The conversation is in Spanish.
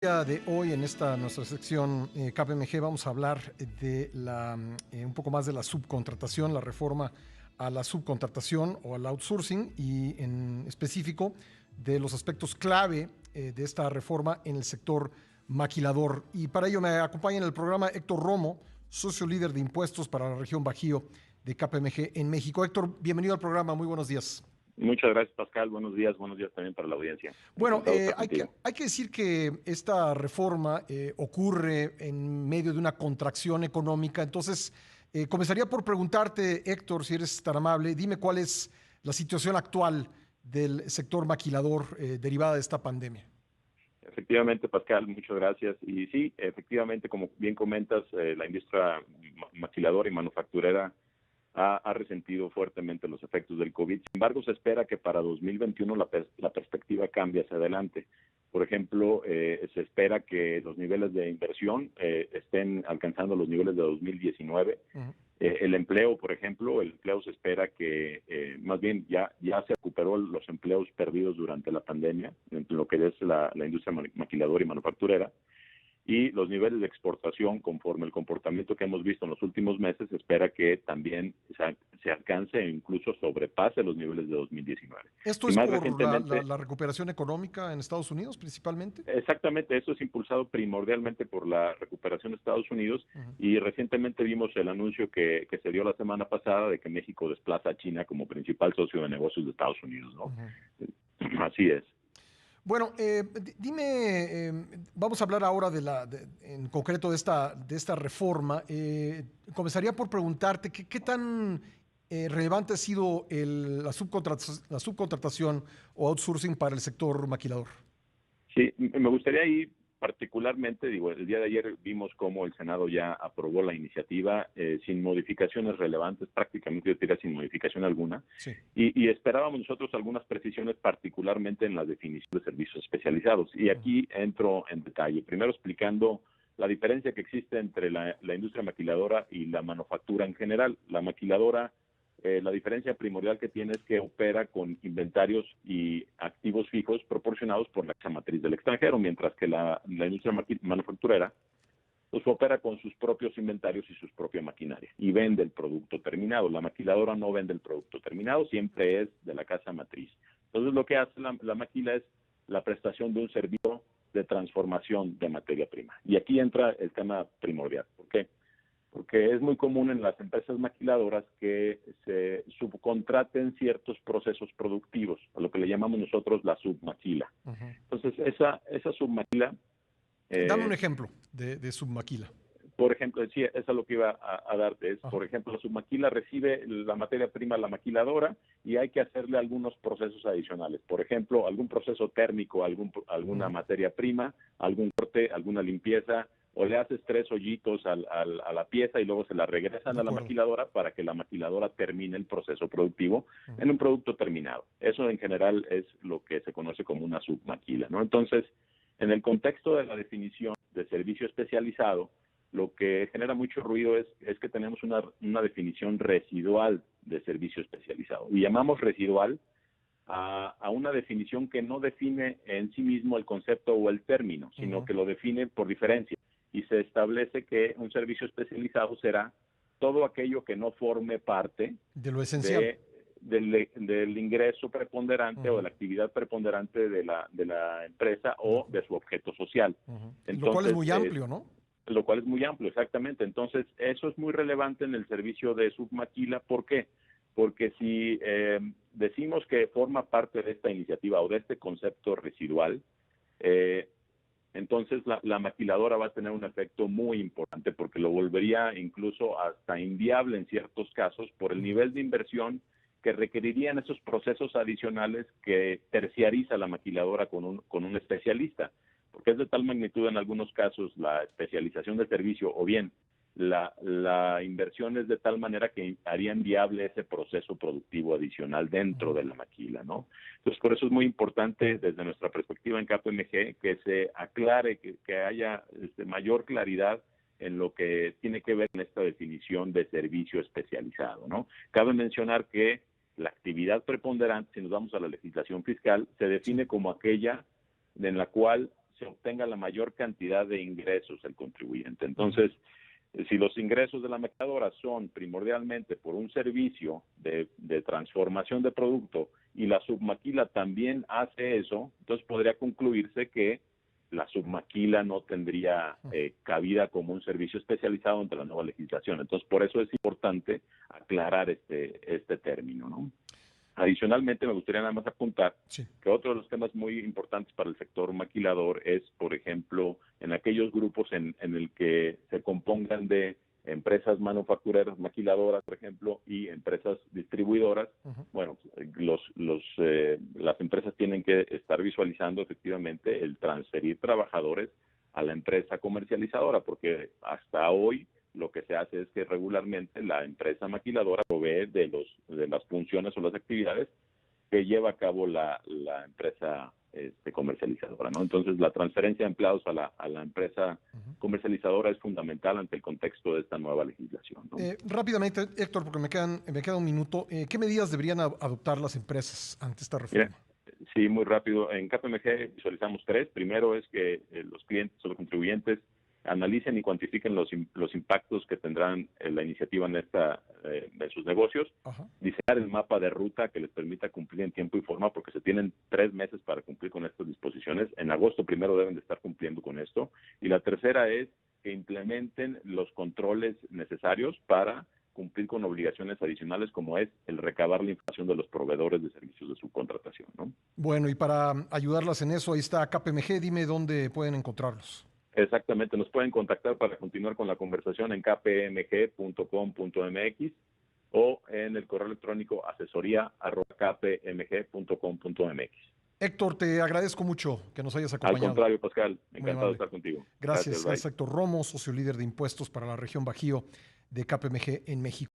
Día de hoy en esta nuestra sección KPMG vamos a hablar de un poco más de la subcontratación, la reforma a la subcontratación o al outsourcing y en específico de los aspectos clave de esta reforma en el sector maquilador. Y para ello me acompaña en el programa Héctor Romo, socio líder de impuestos para la región Bajío de KPMG en México. Héctor, bienvenido al programa, muy buenos días. Muchas gracias, Pascal. Buenos días también para la audiencia. Bueno, Encantado de estar hay que, contigo. hay que decir que esta reforma ocurre en medio de una contracción económica. Entonces, comenzaría por preguntarte, Héctor, si eres tan amable, dime cuál es la situación actual del sector maquilador derivada de esta pandemia. Efectivamente, Pascal, muchas gracias. Y sí, efectivamente, como bien comentas, la industria maquiladora y manufacturera ha resentido fuertemente los efectos del COVID. Sin embargo, se espera que para 2021 la perspectiva cambie hacia adelante. Por ejemplo, se espera que los niveles de inversión estén alcanzando los niveles de 2019. Uh-huh. El empleo, por ejemplo, el empleo se espera que más bien ya se recuperó los empleos perdidos durante la pandemia, en lo que es la industria maquiladora y manufacturera. Y los niveles de exportación, conforme el comportamiento que hemos visto en los últimos meses, se espera que también se alcance e incluso sobrepase los niveles de 2019. ¿Esto Y es más por recientemente, la recuperación económica en Estados Unidos principalmente? exactamente, eso es impulsado primordialmente por la recuperación de Estados Unidos. Uh-huh. Y recientemente vimos el anuncio que se dio la semana pasada de que México desplaza a China como principal socio de negocios de Estados Unidos, ¿no? Uh-huh. Así es. Bueno, dime, vamos a hablar ahora en concreto de esta reforma. Comenzaría por preguntarte qué tan relevante ha sido la subcontratación o outsourcing para el sector maquilador. Sí, me gustaría ir particularmente, digo, el día de ayer vimos cómo el Senado ya aprobó la iniciativa sin modificaciones relevantes, prácticamente yo diría sin modificación alguna, Sí. y esperábamos nosotros algunas precisiones particularmente en la definición de servicios especializados. Y Uh-huh. aquí entro en detalle, primero explicando la diferencia que existe entre la industria maquiladora y la manufactura en general. La maquiladora, la diferencia primordial que tiene es que opera con inventarios y activos fijos proporcionados por la casa matriz del extranjero, mientras que la industria manufacturera pues opera con sus propios inventarios y su propia maquinaria y vende el producto terminado. La maquiladora no vende el producto terminado, siempre es de la casa matriz. Entonces lo que hace la maquila es la prestación de un servicio de transformación de materia prima. Y aquí entra el tema primordial. ¿Por qué? Porque es muy común en las empresas maquiladoras que se subcontraten ciertos procesos productivos, a lo que le llamamos nosotros la submaquila. Uh-huh. Entonces, esa submaquila, Dame un eh, ejemplo de submaquila. por ejemplo, sí, eso es lo que iba a darte, es, Ajá. por ejemplo, la submaquila recibe la materia prima de la maquiladora y hay que hacerle algunos procesos adicionales. Por ejemplo, algún proceso térmico, alguna Uh-huh. materia prima, algún corte, alguna limpieza, o le haces 3 hoyitos a la pieza y luego se la regresan De a la acuerdo. maquiladora para que la maquiladora termine el proceso productivo Uh-huh. en un producto terminado. Eso en general es lo que se conoce como una submaquila, ¿no? Entonces, en el contexto de la definición de servicio especializado, lo que genera mucho ruido es que tenemos una definición residual de servicio especializado. Y llamamos residual a una definición que no define en sí mismo el concepto o el término, sino Uh-huh. que lo define por diferencia. Y se establece que un servicio especializado será todo aquello que no forme parte De lo esencial. de, del ingreso preponderante o de Uh-huh. la actividad preponderante de la empresa De o de acuerdo. su objeto social. Uh-huh. Lo cual es Entonces, muy amplio, ¿no? lo cual es muy amplio, exactamente. Entonces, eso es muy relevante en el servicio de submaquila. ¿Por qué? Porque si decimos que forma parte de esta iniciativa o de este concepto residual, eh, entonces la maquiladora va a tener un efecto muy importante porque lo volvería incluso hasta inviable en ciertos casos por el Uh-huh. nivel de inversión que requerirían esos procesos adicionales que terciariza la maquiladora con un especialista, porque es de tal magnitud en algunos casos la especialización del servicio o bien la inversión es de tal manera que harían viable ese proceso productivo adicional dentro Uh-huh. de la maquila, ¿no? Entonces, por eso es muy importante desde nuestra perspectiva en KPMG que se aclare, que haya mayor claridad en lo que tiene que ver con esta definición de servicio especializado, ¿no? Cabe mencionar que la actividad preponderante, si nos vamos a la legislación fiscal, se Sí. define como aquella en la cual se obtenga la mayor cantidad de ingresos del contribuyente. Entonces, si los ingresos de la maquiladora son primordialmente por un servicio de transformación de producto y la submaquila también hace eso, entonces podría concluirse que la submaquila no tendría cabida como un servicio especializado ante la nueva legislación. Entonces, por eso es importante aclarar este término, ¿no? Adicionalmente, me gustaría nada más apuntar que otro de los temas muy importantes para el sector maquilador es, por ejemplo, en aquellos grupos en el que se compongan de empresas manufactureras, maquiladoras, por ejemplo, y empresas distribuidoras. Bueno, las empresas tienen que estar visualizando efectivamente el transferir trabajadores a la empresa comercializadora, porque hasta hoy lo que se hace es que regularmente la empresa maquiladora provee de las funciones o las actividades que lleva a cabo la empresa comercializadora, ¿no? Entonces, la transferencia de empleados a la empresa comercializadora es fundamental ante el contexto de esta nueva legislación, ¿no? Rápidamente, Héctor, porque me queda un minuto, ¿qué medidas deberían adoptar las empresas ante esta reforma? Mira, sí, muy rápido. En KPMG visualizamos 3. Primero es que los clientes o los contribuyentes analicen y cuantifiquen los impactos que tendrán la iniciativa en sus negocios. Diseñar el mapa de ruta que les permita cumplir en tiempo y forma, porque se tienen 3 meses para cumplir con estas disposiciones. En agosto primero deben de estar cumpliendo con esto. Y la tercera es que implementen los controles necesarios para cumplir con obligaciones adicionales, como es el recabar la información de los proveedores de servicios de subcontratación, ¿no? Bueno, y para ayudarlas en eso, ahí está KPMG. Dime dónde pueden encontrarlos. Exactamente, nos pueden contactar para continuar con la conversación en kpmg.com.mx o en el correo electrónico asesoría@kpmg.com.mx. Héctor, te agradezco mucho que nos hayas acompañado. Al contrario, Pascal, encantado de estar contigo. Gracias. Es Héctor Romo, socio líder de impuestos para la región Bajío de KPMG en México.